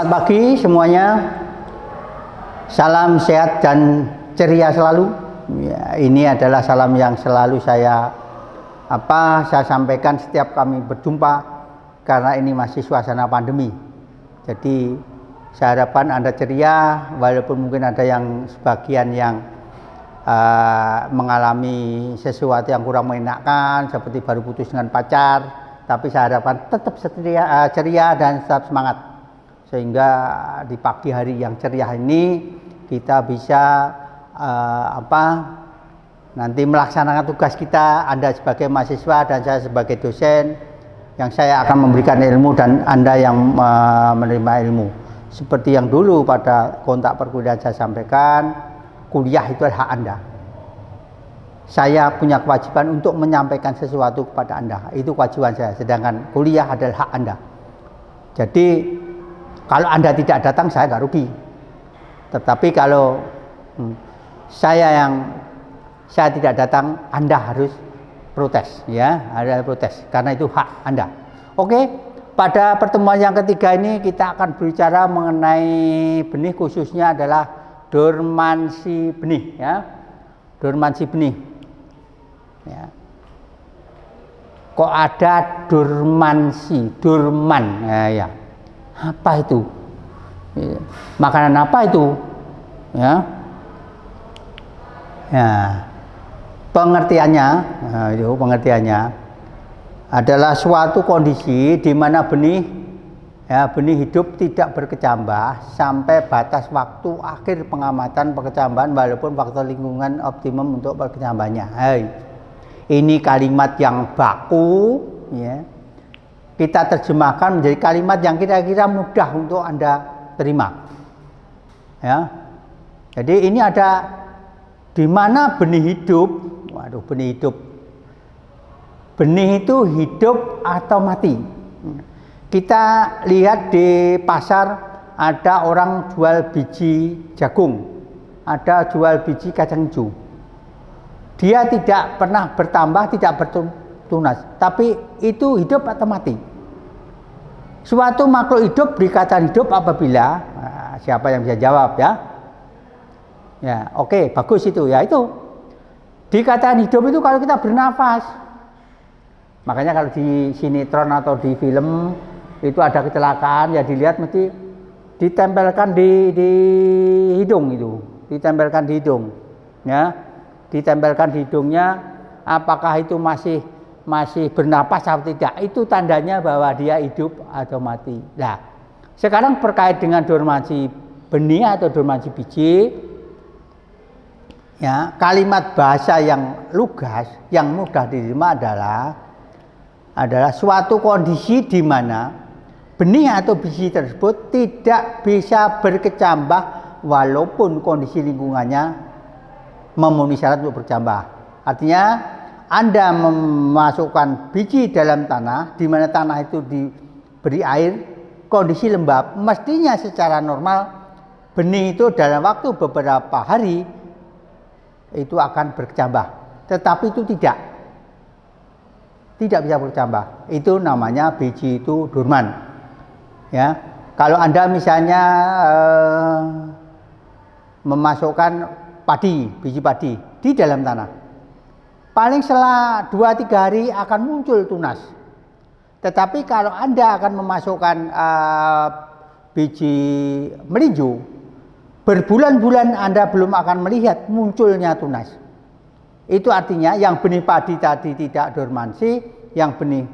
Selamat pagi semuanya. Salam sehat dan ceria selalu. Ya, ini adalah salam yang selalu saya sampaikan setiap kami berjumpa karena ini masih suasana pandemi. Jadi saya harapkan Anda ceria walaupun mungkin ada yang sebagian yang mengalami sesuatu yang kurang menyenangkan seperti baru putus dengan pacar, tapi saya harapkan tetap ceria dan tetap semangat. Sehingga di pagi hari yang ceria ini kita bisa nanti melaksanakan tugas kita, Anda sebagai mahasiswa dan saya sebagai dosen, yang saya akan memberikan ilmu dan Anda yang menerima ilmu. Seperti yang dulu pada kontak perkuliahan saya sampaikan, kuliah itu adalah hak Anda. Saya punya kewajiban untuk menyampaikan sesuatu kepada Anda, itu kewajiban saya, sedangkan kuliah adalah hak Anda. Jadi kalau Anda tidak datang, saya nggak rugi. Tetapi kalau saya tidak datang, Anda harus protes, ya, ada protes karena itu hak Anda. Oke, pada pertemuan yang ketiga ini kita akan berbicara mengenai benih, khususnya adalah dormansi benih, ya, dormansi benih. Ya. Kok ada dormansi, dorman, ya. Apa itu? Makanan apa itu? Ya. Ya. Pengertiannya adalah suatu kondisi di mana benih hidup tidak berkecambah sampai batas waktu akhir pengamatan perkecambahan walaupun faktor lingkungan optimum untuk perkecambahannya. Ini kalimat yang baku, ya. Kita terjemahkan menjadi kalimat yang kira-kira mudah untuk Anda terima. Ya. Jadi ini ada di mana benih hidup. Waduh, benih hidup. Benih itu hidup atau mati. Kita lihat di pasar ada orang jual biji jagung, ada jual biji kacang hijau. Dia tidak pernah bertambah, tidak bertunas, tapi itu hidup atau mati? Suatu makhluk hidup dikatakan hidup apabila siapa yang bisa jawab, ya? Ya, oke, bagus itu, ya, itu dikatakan hidup itu kalau kita bernafas. Makanya kalau di sinetron atau di film itu ada kecelakaan, ya dilihat mesti ditempelkan di hidung itu, ditempelkan di hidung, ya, ditempelkan di hidungnya. Apakah itu masih bernapas atau tidak, itu tandanya bahwa dia hidup atau mati. Nah, sekarang terkait dengan dormansi benih atau dormansi biji, ya, kalimat bahasa yang lugas, yang mudah diterima adalah suatu kondisi di mana benih atau biji tersebut tidak bisa berkecambah walaupun kondisi lingkungannya memenuhi syarat untuk berkecambah. Artinya Anda memasukkan biji dalam tanah, di mana tanah itu diberi air, kondisi lembab, mestinya secara normal benih itu dalam waktu beberapa hari itu akan berkecambah. Tetapi itu tidak bisa berkecambah. Itu namanya biji itu dorman. Ya, kalau Anda misalnya memasukkan biji padi di dalam tanah, paling setelah 2-3 hari akan muncul tunas. Tetapi kalau Anda akan memasukkan biji melinjo, berbulan-bulan Anda belum akan melihat munculnya tunas. Itu artinya yang benih padi tadi tidak dormansi, yang benih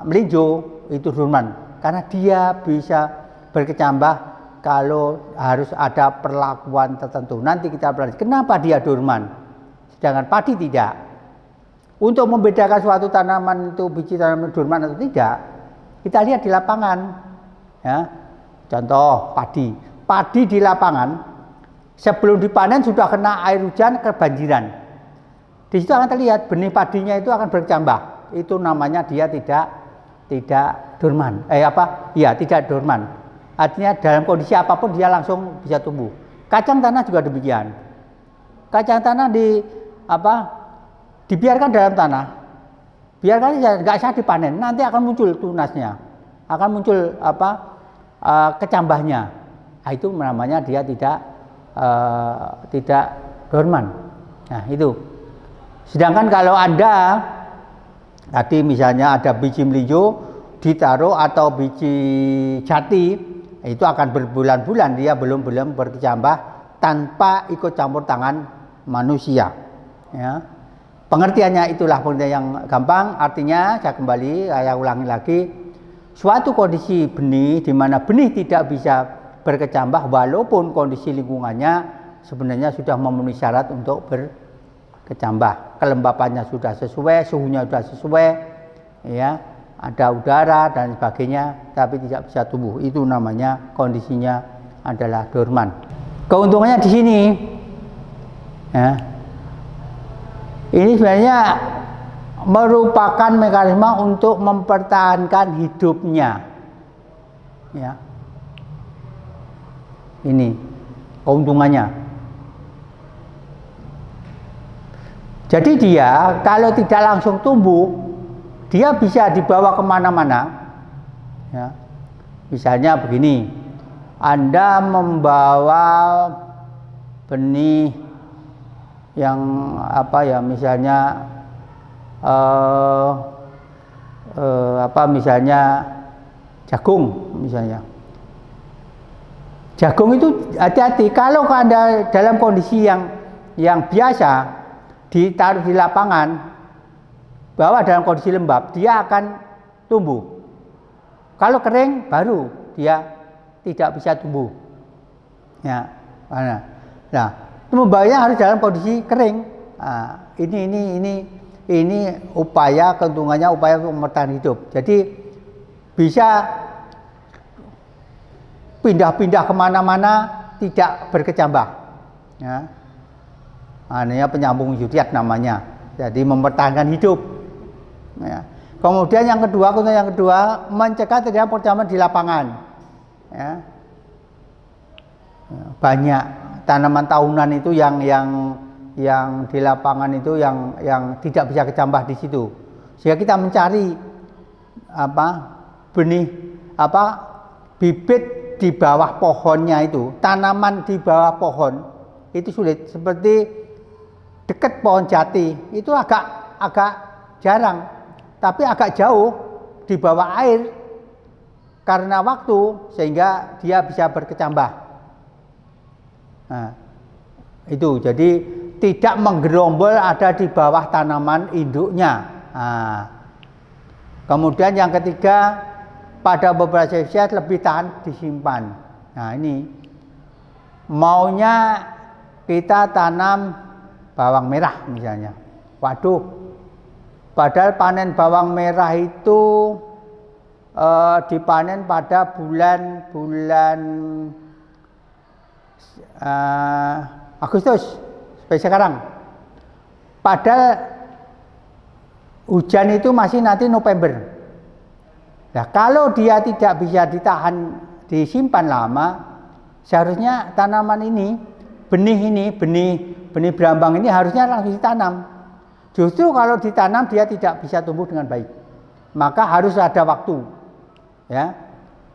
melinjo itu dorman. Karena dia bisa berkecambah kalau harus ada perlakuan tertentu. Nanti kita pelajari kenapa dia dorman, sedangkan padi tidak. Untuk membedakan suatu tanaman itu biji tanaman dorman atau tidak, kita lihat di lapangan. Ya, contoh padi di lapangan sebelum dipanen sudah kena air hujan, kebanjiran. Di situ akan terlihat benih padinya itu akan berkecambah. Itu namanya dia tidak dorman. Tidak dorman. Artinya dalam kondisi apapun dia langsung bisa tumbuh. Kacang tanah juga demikian. Kacang tanah dibiarkan dalam tanah, biarkan saja, nggak usah dipanen, nanti akan muncul tunasnya. akan muncul kecambahnya. Nah, itu namanya dia tidak dorman. Nah, itu. Sedangkan kalau Anda tadi misalnya ada biji melinjo ditaruh atau biji jati, itu akan berbulan-bulan dia belum berkecambah tanpa ikut campur tangan manusia. Ya. Pengertiannya itulah pengertian yang gampang. Artinya saya ulangi lagi, suatu kondisi benih di mana benih tidak bisa berkecambah walaupun kondisi lingkungannya sebenarnya sudah memenuhi syarat untuk berkecambah. Kelembapannya sudah sesuai, suhunya sudah sesuai, ya, ada udara dan sebagainya, tapi tidak bisa tumbuh. Itu namanya kondisinya adalah dorman. Keuntungannya di sini, ya, ini sebenarnya merupakan mekanisme untuk mempertahankan hidupnya. Ya. Ini keuntungannya. Jadi dia kalau tidak langsung tumbuh, dia bisa dibawa kemana-mana. Ya. Misalnya begini, Anda membawa benih yang misalnya misalnya jagung misalnya. Jagung itu hati-hati kalau Anda dalam kondisi yang biasa ditaruh di lapangan, bahwa dalam kondisi lembab dia akan tumbuh. Kalau kering baru dia tidak bisa tumbuh. Ya, nah, membawanya harus dalam kondisi kering. Nah, ini upaya keuntungannya, upaya untuk bertahan hidup. Jadi bisa pindah-pindah kemana-mana, tidak berkecambah. Ya. Ini penyambung zodiak namanya. Jadi mempertahankan hidup. Ya. Kemudian yang kedua mencegah terjadinya perkecambahan di lapangan. Ya. Banyak tanaman tahunan itu yang di lapangan itu yang tidak bisa kecambah di situ. Sehingga kita mencari benih bibit di bawah pohonnya itu, tanaman di bawah pohon itu sulit. Seperti dekat pohon jati itu agak jarang, tapi agak jauh di bawah air karena waktu sehingga dia bisa berkecambah. Nah, itu jadi tidak menggerombol ada di bawah tanaman induknya. Nah, kemudian yang ketiga, pada beberapa spesies lebih tahan disimpan. Nah, ini maunya kita tanam bawang merah misalnya. Waduh, padahal panen bawang merah itu dipanen pada bulan Agustus seperti sekarang. Padahal hujan itu masih nanti November. Nah, kalau dia tidak bisa disimpan lama, seharusnya tanaman ini, benih berambang ini harusnya langsung ditanam. Justru kalau ditanam dia tidak bisa tumbuh dengan baik. Maka harus ada waktu. Ya.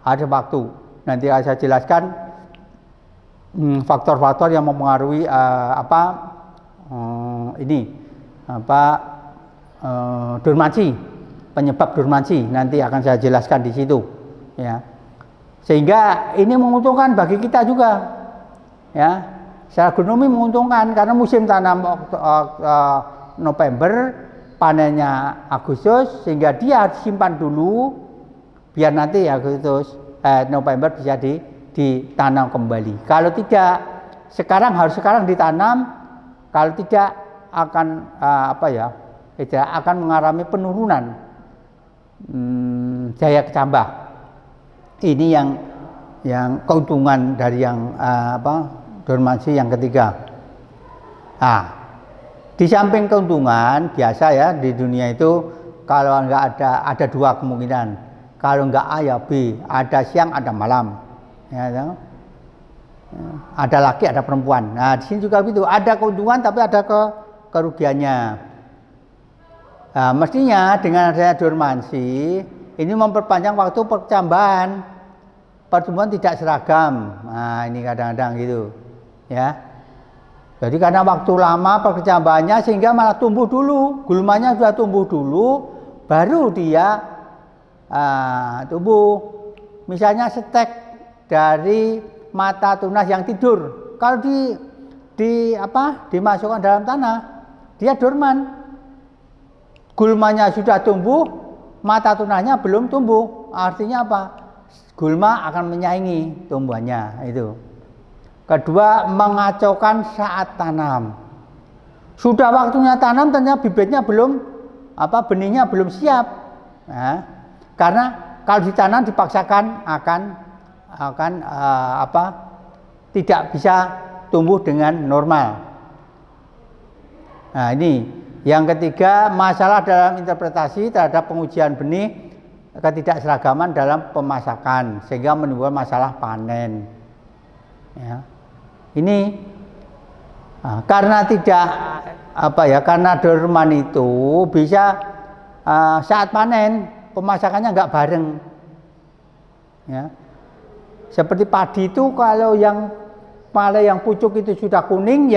Ada waktu. Nanti saya jelaskan faktor-faktor yang mempengaruhi dormansi, penyebab dormansi nanti akan saya jelaskan di situ, ya. Sehingga ini menguntungkan bagi kita juga, ya. Secara agronomi menguntungkan karena musim tanam November, panennya Agustus, sehingga dia disimpan dulu biar nanti November bisa ditanam kembali. Kalau tidak harus sekarang ditanam, kalau tidak akan akan mengalami penurunan daya kecambah. Ini yang keuntungan dari dormansi yang ketiga. Nah, di samping keuntungan biasa ya di dunia itu, kalau nggak ada dua kemungkinan. Kalau nggak A ya B, ada siang ada malam. Ya, ada laki ada perempuan. Nah, di sini juga begitu, ada keuntungan tapi ada kerugiannya. Nah, mestinya dengan adanya dormansi ini memperpanjang waktu perkecambahan. Pertumbuhan tidak seragam. Nah, ini kadang-kadang gitu. Ya. Jadi karena waktu lama perkecambahannya sehingga malah tumbuh dulu. Gulmanya sudah tumbuh dulu, baru dia tumbuh. Misalnya stek dari mata tunas yang tidur. Kalau dimasukkan dalam tanah, dia dorman. Gulmanya sudah tumbuh, mata tunasnya belum tumbuh. Artinya apa? Gulma akan menyaingi tumbuhannya itu. Kedua, mengacaukan saat tanam. Sudah waktunya tanam, ternyata bibitnya belum, benihnya belum siap. Nah, karena kalau ditanam dipaksakan akan tidak bisa tumbuh dengan normal. Nah, ini yang ketiga, masalah dalam interpretasi terhadap pengujian benih, ketidakseragaman dalam pemasakan sehingga menimbulkan masalah panen. Ya. Ini karena karena dorman itu bisa saat panen pemasakannya nggak bareng. Ya. Seperti padi itu kalau yang pucuk itu sudah kuning,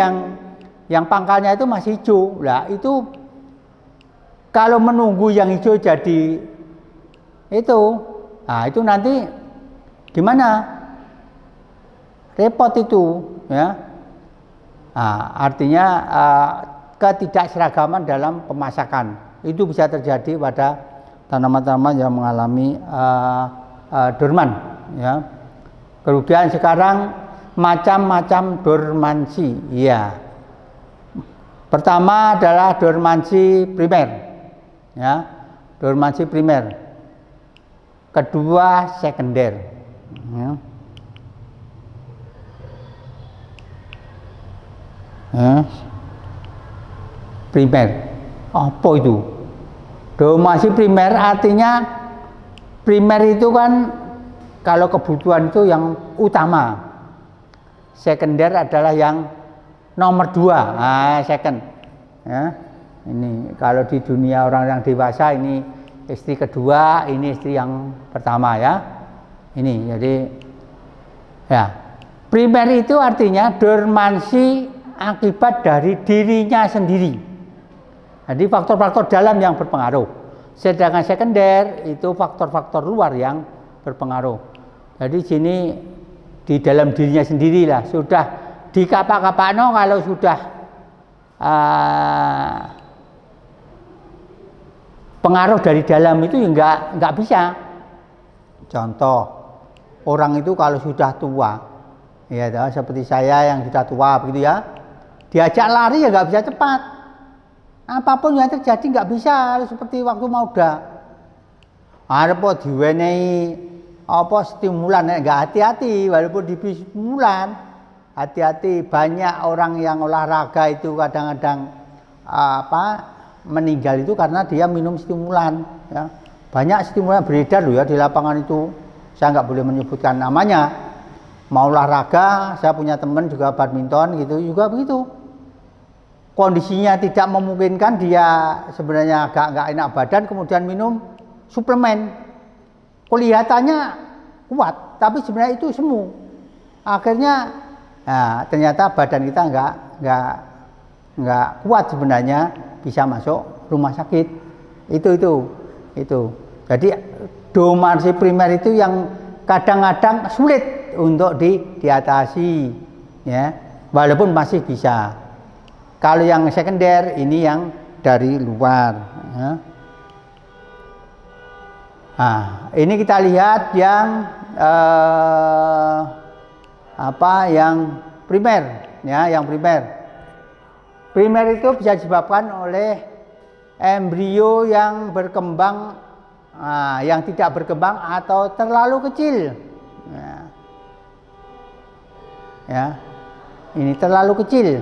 yang pangkalnya itu masih hijau. Lah itu kalau menunggu yang hijau jadi itu nanti gimana? Repot itu, ya. Artinya ketidakseragaman dalam pemasakan itu bisa terjadi pada tanaman-tanaman yang mengalami dorman, ya. Kemudian sekarang macam-macam dormansi, ya. Pertama adalah dormansi primer, ya, dormansi primer. Kedua sekunder, ya. Primer, apa itu? Dormansi primer artinya primer itu kan kalau kebutuhan itu yang utama. Sekunder adalah yang nomor 2, second. Ya. Ini kalau di dunia orang yang dewasa ini istri kedua, ini istri yang pertama, ya. Ini jadi ya. Primer itu artinya dormansi akibat dari dirinya sendiri. Jadi faktor-faktor dalam yang berpengaruh. Sedangkan sekunder itu faktor-faktor luar yang berpengaruh. Jadi sini di dalam dirinya sendirilah sudah di kapak-kapakno kalau sudah pengaruh dari dalam itu ya enggak bisa. Contoh, orang itu kalau sudah tua, ya seperti saya yang sudah tua begitu ya, diajak lari ya nggak bisa cepat. Apapun yang terjadi nggak bisa seperti waktu muda. Ada diwenehi stimulan, nggak hati-hati walaupun diberi stimulan. Hati-hati, banyak orang yang olahraga itu kadang-kadang meninggal itu karena dia minum stimulan. Ya. Banyak stimulan beredar loh ya di lapangan itu. Saya nggak boleh menyebutkan namanya. Mau olahraga, saya punya teman juga badminton gitu juga begitu. Kondisinya tidak memungkinkan, dia sebenarnya nggak enak badan, kemudian minum suplemen. Kelihatannya kuat, tapi sebenarnya itu semu. Akhirnya, ternyata badan kita nggak kuat sebenarnya, bisa masuk rumah sakit. Itu. Jadi dormansi primer itu yang kadang-kadang sulit untuk diatasi, ya, walaupun masih bisa. Kalau yang sekunder ini yang dari luar, ya. Ini kita lihat yang yang primer, ya, yang primer. Primer itu bisa disebabkan oleh embrio yang berkembang, yang tidak berkembang atau terlalu kecil. Ya, ini terlalu kecil.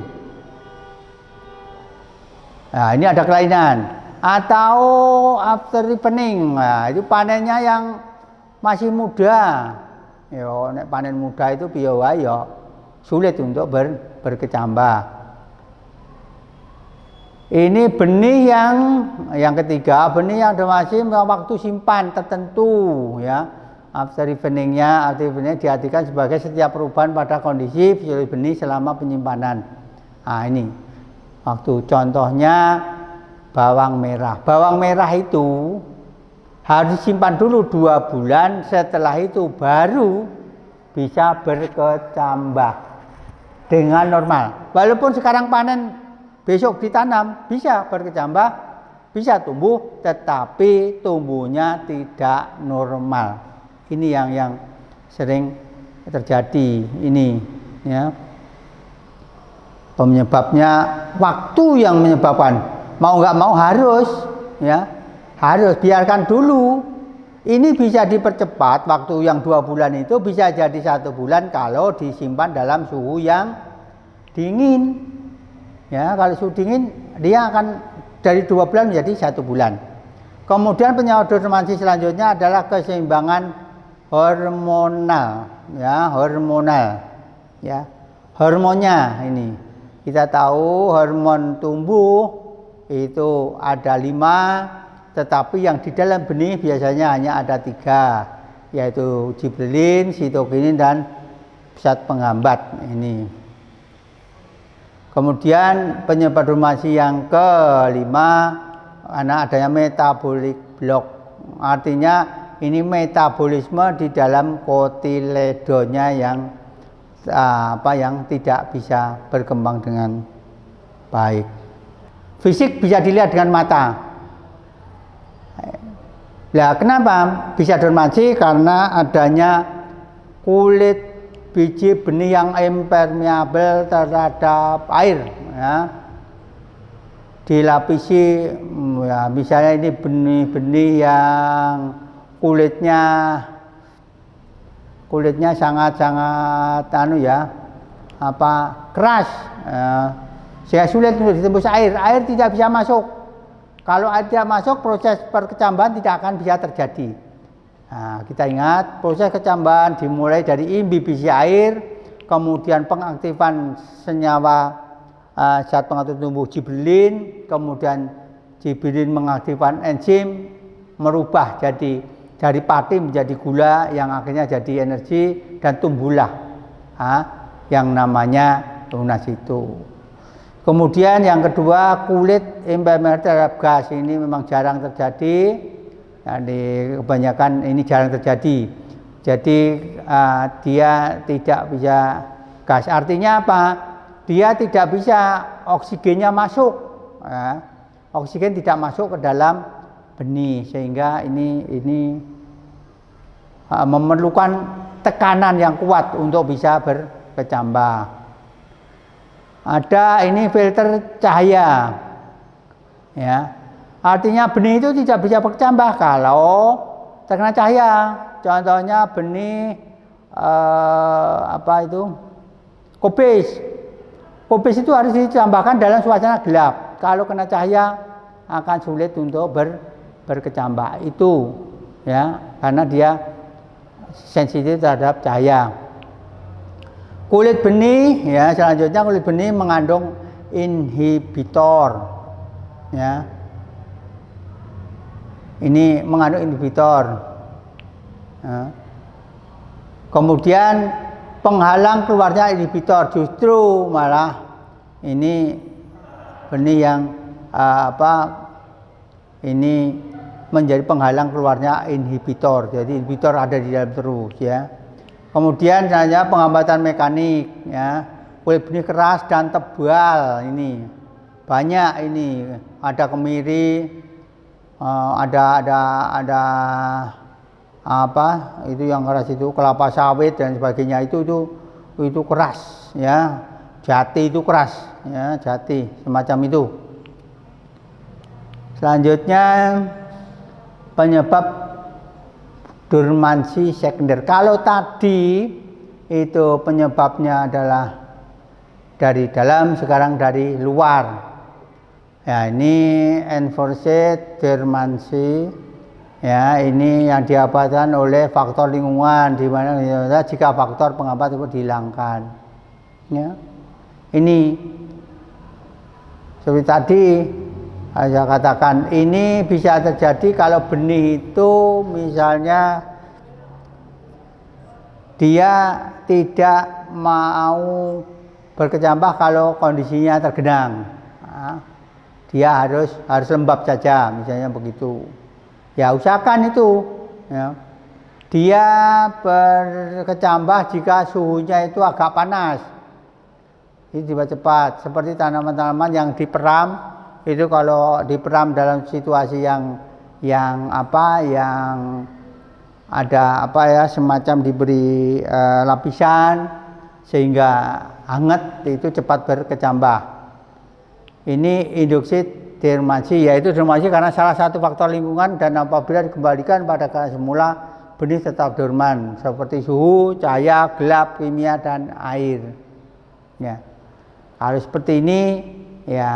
Nah, ini ada kelainan. Atau after ripening, itu panennya yang masih muda. Yo, nek panen muda itu piye wae ya sulit untuk berkecambah. Ini benih yang ketiga, benih yang masih waktu simpan tertentu ya. After eveningnya diartikan sebagai setiap perubahan pada kondisi fisiologi benih selama penyimpanan. Nah ini waktu contohnya bawang merah. Bawang merah itu harus disimpan dulu 2 bulan, setelah itu baru bisa berkecambah dengan normal. Walaupun sekarang panen, besok ditanam, bisa berkecambah, bisa tumbuh, tetapi tumbuhnya tidak normal. Ini yang sering terjadi ini ya. Penyebabnya waktu yang menyebabkan, mau nggak mau harus ya, harus biarkan dulu. Ini bisa dipercepat, waktu yang 2 bulan itu bisa jadi 1 bulan kalau disimpan dalam suhu yang dingin ya. Kalau suhu dingin dia akan dari 2 bulan menjadi 1 bulan. Kemudian penyebab dormansi selanjutnya adalah keseimbangan hormonal ya, hormonnya ini kita tahu hormon tumbuh itu ada 5, tetapi yang di dalam benih biasanya hanya ada 3, yaitu gibberellin, sitokinin, dan zat penghambat ini. Kemudian penyebab dormansi yang kelima karena adanya metabolic block, artinya ini metabolisme di dalam kotiledonya yang tidak bisa berkembang dengan baik. Fisik bisa dilihat dengan mata. Nah, kenapa bisa dormansi? Karena adanya kulit biji benih yang impermeable terhadap air ya. Dilapisi ya, misalnya ini benih-benih yang kulitnya sangat keras sehingga sulit untuk ditembus air tidak bisa masuk. Kalau air tidak masuk, proses perkecambahan tidak akan bisa terjadi. Nah, kita ingat proses kecambahan dimulai dari imbibisi air, kemudian pengaktifan senyawa zat pengatur tumbuh gibberellin, kemudian gibberellin mengaktifkan enzim merubah dari pati menjadi gula yang akhirnya jadi energi dan tumbuhlah yang namanya tunas itu. Kemudian yang kedua, kulit impermeable terhadap gas ini memang jarang terjadi. Jadi kebanyakan ini jarang terjadi. Jadi dia tidak bisa gas. Artinya apa? Dia tidak bisa oksigennya masuk. Oksigen tidak masuk ke dalam benih, sehingga ini memerlukan tekanan yang kuat untuk bisa berkecambah. Ada ini filter cahaya ya, artinya benih itu tidak bisa berkecambah kalau terkena cahaya. Contohnya benih kobis itu harus dicambahkan dalam suasana gelap. Kalau kena cahaya akan sulit untuk berkecambah itu ya, karena dia sensitif terhadap cahaya. Kulit benih ya, selanjutnya kulit benih mengandung inhibitor ya. Ini mengandung inhibitor ya. Kemudian penghalang keluarnya inhibitor, justru malah ini benih yang ini menjadi penghalang keluarnya inhibitor. Jadi inhibitor ada di dalam terus ya. Kemudian selanjutnya penghambatan mekanik ya. Kulit benih keras dan tebal ini banyak, ini ada kemiri, ada itu yang keras itu kelapa sawit dan sebagainya, itu keras ya. Jati itu keras ya, jati semacam itu. Selanjutnya penyebab dormansi sekunder. Kalau tadi itu penyebabnya adalah dari dalam, sekarang dari luar. Ya, ini enforced dormancy. Ya, ini yang diakibatkan oleh faktor lingkungan, di mana jika faktor penghambat tersebut dihilangkan. Ya. Ini Seperti tadi saya katakan, ini bisa terjadi kalau benih itu misalnya dia tidak mau berkecambah kalau kondisinya tergenang. Nah, dia harus lembab saja, misalnya begitu. Ya usahakan itu. Ya. Dia berkecambah jika suhunya itu agak panas. Ini juga cepat. Seperti tanaman-tanaman yang diperam, itu kalau diperam dalam situasi yang ada semacam diberi lapisan sehingga hangat, itu cepat berkecambah. Ini induksi dormansi, yaitu dormansi karena salah satu faktor lingkungan, dan apabila dikembalikan pada keadaan semula, benih tetap dorman seperti suhu, cahaya, gelap, kimia, dan air. Ya. Kalau seperti ini, ya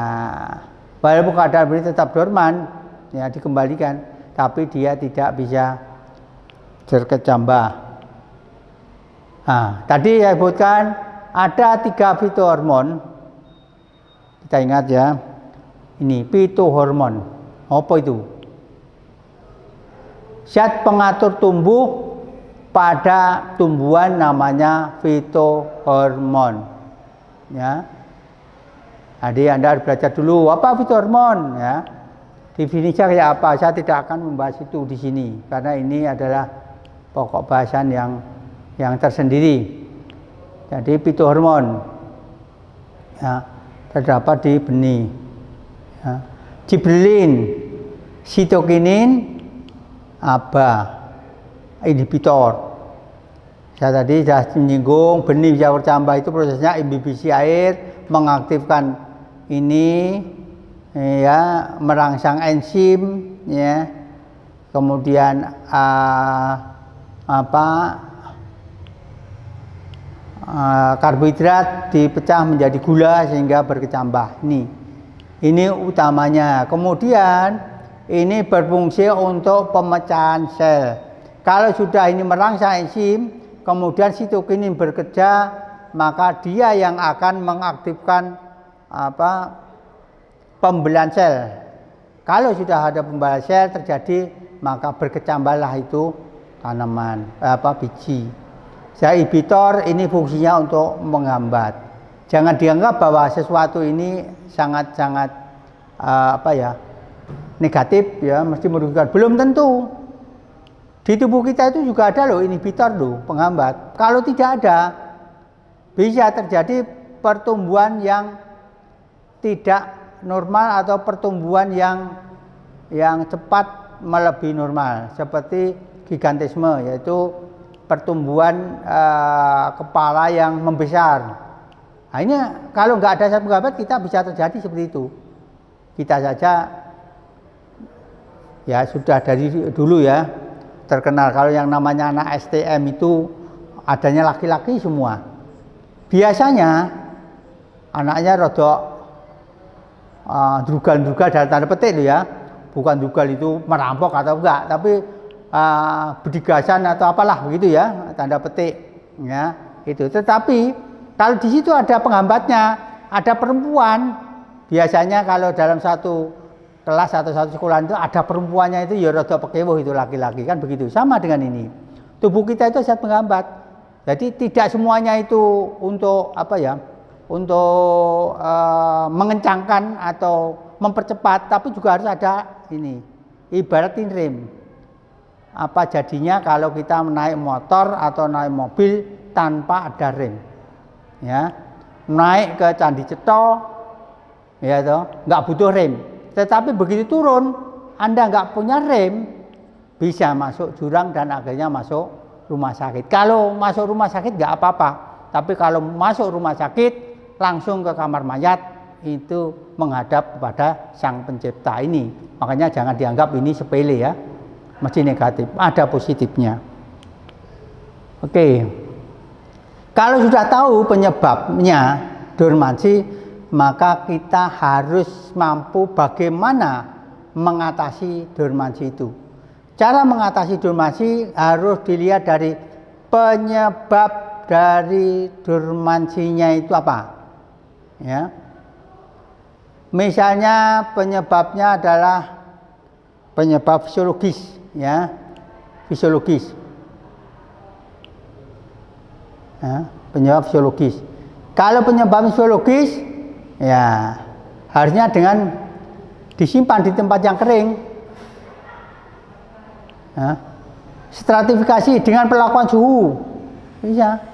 walaupun keadaan benih tetap dorman, ya dikembalikan, tapi dia tidak bisa berkecambah. Nah, tadi saya sebutkan ada 3 fitohormon. Kita ingat ya, ini fitohormon. Apa itu? Zat pengatur tumbuh pada tumbuhan namanya fitohormon. Ya. Jadi Anda harus belajar dulu apa fitohormon, ya. Definisinya kayak apa? Saya tidak akan membahas itu di sini karena ini adalah pokok bahasan yang tersendiri. Jadi fitohormon, ya, terdapat di benih. Ya. Giberellin, sitokinin, ABA, inhibitor. Saya tadi sudah menyinggung benih bisa bercambah itu prosesnya imbibisi air, mengaktifkan ini, ya, merangsang enzim, ya, kemudian karbohidrat dipecah menjadi gula sehingga berkecambah. Ini utamanya. Kemudian ini berfungsi untuk pemecahan sel. Kalau sudah ini merangsang enzim, kemudian sitokinin bekerja, maka dia yang akan mengaktifkan pembelahan sel. Kalau sudah ada pembelahan sel terjadi, maka berkecambahlah itu tanaman, biji. Inhibitor ini fungsinya untuk menghambat. Jangan dianggap bahwa sesuatu ini sangat-sangat negatif, ya, mesti merugikan. Belum tentu. Di tubuh kita itu juga ada loh inhibitor loh, penghambat. Kalau tidak ada, bisa terjadi pertumbuhan yang tidak normal atau pertumbuhan yang cepat melebihi normal, seperti gigantisme, yaitu pertumbuhan kepala yang membesar. Nah, ini kalau nggak ada zat penghambat, kita bisa terjadi seperti itu. Kita saja ya sudah dari dulu ya terkenal kalau yang namanya anak STM itu adanya laki-laki semua. Biasanya anaknya rodok drugal-drugal dalam tanda petik itu ya, bukan drugal itu merampok atau enggak, tapi bedigasan atau apalah begitu ya, tanda petik ya itu. Tetapi kalau di situ ada penghambatnya, ada perempuan, biasanya kalau dalam satu kelas atau satu sekolah itu ada perempuannya itu ya rada pekewuh itu laki-laki, kan begitu. Sama dengan ini, tubuh kita itu zat penghambat. Jadi tidak semuanya itu untuk untuk mengencangkan atau mempercepat, tapi juga harus ada ini, ibaratin rem. Apa jadinya kalau kita naik motor atau naik mobil tanpa ada rem, ya, naik ke Candi Ceto, ya toh, nggak butuh rem. Tetapi begitu turun, Anda nggak punya rem, bisa masuk jurang dan akhirnya masuk rumah sakit. Kalau masuk rumah sakit nggak apa-apa, tapi kalau masuk rumah sakit langsung ke kamar mayat, itu menghadap kepada Sang Pencipta ini. Makanya jangan dianggap ini sepele ya, mesti negatif, ada positifnya. Oke, kalau sudah tahu penyebabnya dormansi, maka kita harus mampu bagaimana mengatasi dormansi itu. Cara mengatasi dormansi harus dilihat dari penyebab dari dormansinya itu apa. Ya. Misalnya penyebabnya adalah penyebab fisiologis, ya, fisiologis, ya, penyebab fisiologis. Kalau penyebab fisiologis, ya harusnya dengan disimpan di tempat yang kering, ya. Stratifikasi dengan perlakuan suhu, bisa,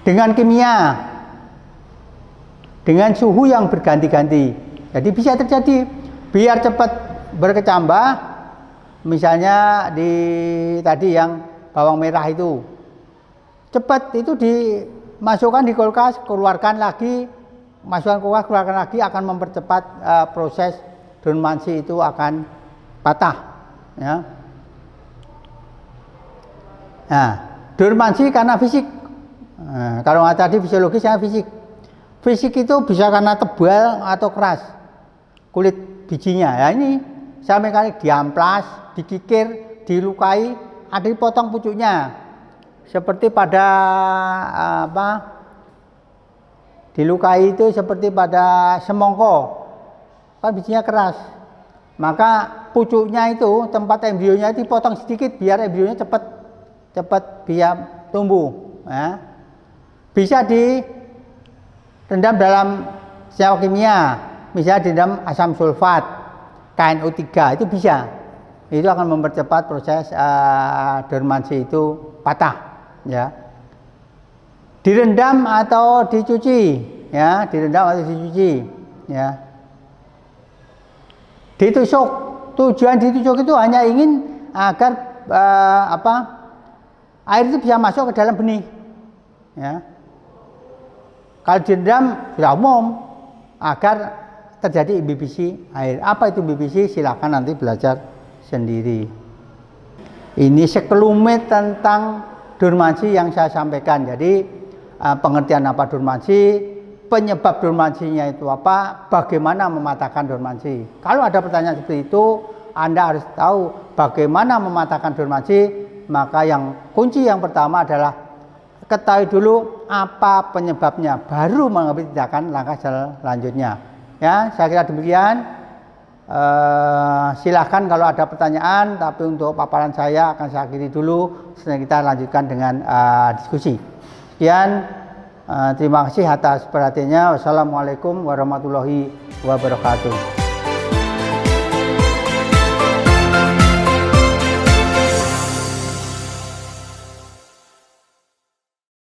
dengan kimia, dengan suhu yang berganti-ganti. Jadi bisa terjadi, biar cepat berkecambah. Misalnya di tadi yang bawang merah itu, cepat itu dimasukkan di kulkas, keluarkan lagi, masukkan kulkas, keluarkan lagi, akan mempercepat proses dormansi itu akan patah, ya. Nah, dormansi karena fisik. Nah, kalau tadi fisiologis karena fisik. Fisik itu bisa karena tebal atau keras kulit bijinya. Ya ini sampai kali diamplas, dikikir, dilukai, ada dipotong pucuknya. Seperti pada dilukai itu seperti pada semongko, kan bijinya keras. Maka pucuknya itu, tempat embrionya dipotong sedikit biar embrionya cepat biar tumbuh. Ya. Bisa direndam dalam senyawa kimia, misalnya direndam asam sulfat, KNO3, itu bisa. Itu akan mempercepat proses dormansi itu patah, ya. Direndam atau dicuci, ya, direndam atau dicuci, ya. Ditusuk, tujuan ditusuk itu hanya ingin agar air itu bisa masuk ke dalam benih, ya. Kalau direndam sudah umum agar terjadi imbibiasi air. Apa itu imbibiasi? Silakan nanti belajar sendiri. Ini sekelumit tentang dormansi yang saya sampaikan. Jadi pengertian apa dormansi, penyebab dormansinya itu apa, bagaimana mematahkan dormansi. Kalau ada pertanyaan seperti itu, Anda harus tahu bagaimana mematahkan dormansi. Maka yang kunci yang pertama adalah ketahui dulu apa penyebabnya, baru mengambil tindakan langkah selanjutnya. Ya, saya kira demikian. Silahkan kalau ada pertanyaan, tapi untuk paparan saya akan saya akhiri dulu. Selanjutnya kita lanjutkan dengan diskusi. Sekian, terima kasih atas perhatiannya. Wassalamualaikum warahmatullahi wabarakatuh.